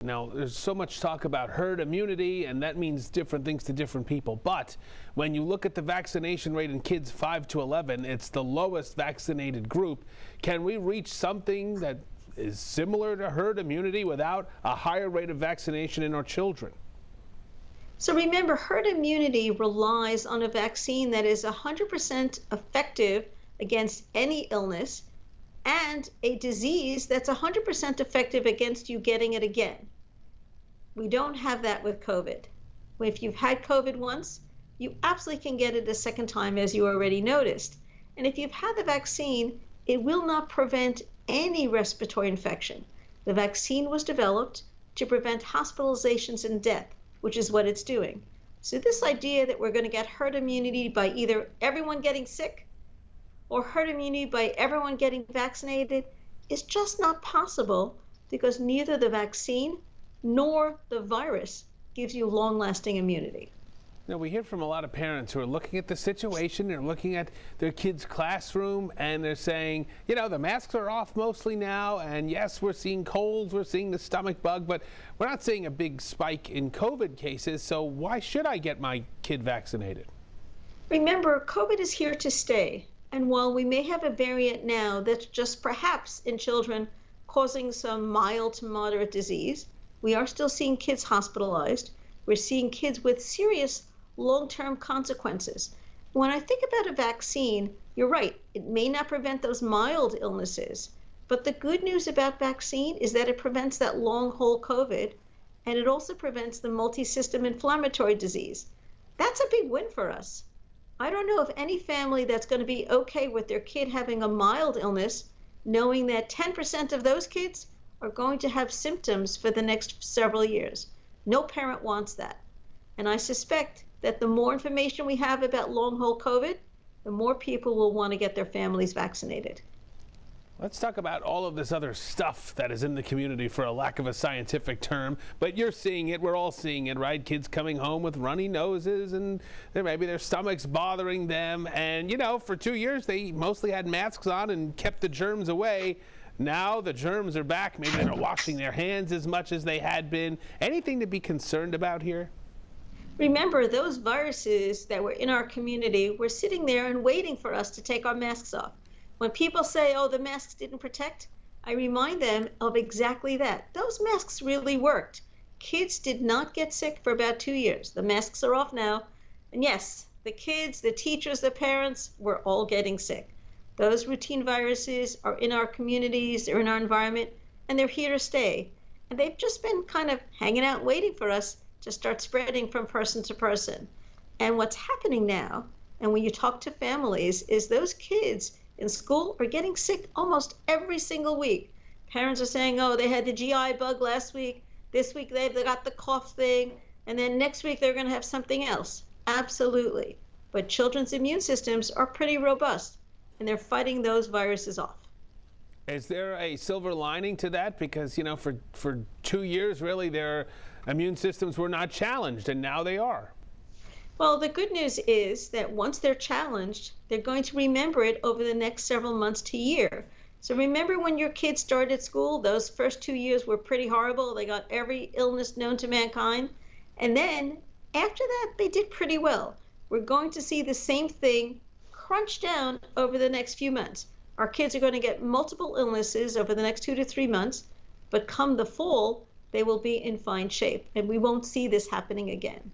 Now, there's so much talk about herd immunity, and that means different things to different people. But when you look at the vaccination rate in kids 5 to 11, it's the lowest vaccinated group. Can we reach something that is similar to herd immunity without a higher rate of vaccination in our children? So remember, herd immunity relies on a vaccine that is 100% effective against any illness and a disease that's 100% effective against you getting it again. We don't have that with COVID. If you've had COVID once, you absolutely can get it a second time, as you already noticed. And if you've had the vaccine, it will not prevent any respiratory infection. The vaccine was developed to prevent hospitalizations and death, which is what it's doing. So this idea that we're going to get herd immunity by either everyone getting sick or herd immunity by everyone getting vaccinated is just not possible, because neither the vaccine nor the virus gives you long-lasting immunity. Now, we hear from a lot of parents who are looking at the situation, they're looking at their kids' classroom, and they're saying, you know, the masks are off mostly now, and yes, we're seeing colds, we're seeing the stomach bug, but we're not seeing a big spike in COVID cases, so why should I get my kid vaccinated? Remember, COVID is here to stay, and while we may have a variant now that's just perhaps in children causing some mild to moderate disease, we are still seeing kids hospitalized. We're seeing kids with serious long-term consequences. When I think about a vaccine, you're right, it may not prevent those mild illnesses, but the good news about vaccine is that it prevents that long haul COVID, and it also prevents the multi-system inflammatory disease. That's a big win for us. I don't know of any family that's going to be okay with their kid having a mild illness, knowing that 10% of those kids are going to have symptoms for the next several years. No parent wants that. And I suspect that the more information we have about long haul COVID, the more people will want to get their families vaccinated. Let's talk about all of this other stuff that is in the community, for a lack of a scientific term, but you're seeing it, we're all seeing it, right? Kids coming home with runny noses, and maybe their stomachs bothering them, and you know, for 2 years they mostly had masks on and kept the germs away. Now the germs are back. Maybe they're not washing their hands as much as they had been. Anything to be concerned about here? Remember, those viruses that were in our community were sitting there and waiting for us to take our masks off. When people say, oh, the masks didn't protect, I remind them of exactly that. Those masks really worked. Kids did not get sick for about 2 years. The masks are off now. And yes, the kids, the teachers, the parents, were all getting sick. Those routine viruses are in our communities, they're in our environment, and they're here to stay. And they've just been kind of hanging out waiting for us to start spreading from person to person. And what's happening now, and when you talk to families, is those kids in school are getting sick almost every single week. Parents are saying, oh, they had the GI bug last week, this week they got the cough thing, and then next week they're going to have something else. Absolutely. But children's immune systems are pretty robust, and they're fighting those viruses off. Is there a silver lining to that? Because, you know, for 2 years, really, their immune systems were not challenged, and now they are. Well, the good news is that once they're challenged, they're going to remember it over the next several months to year. So remember when your kids started school, those first 2 years were pretty horrible. They got every illness known to mankind. And then after that, they did pretty well. We're going to see the same thing crunch down over the next few months. Our kids are going to get multiple illnesses over the next 2 to 3 months, but come the fall, they will be in fine shape, and we won't see this happening again.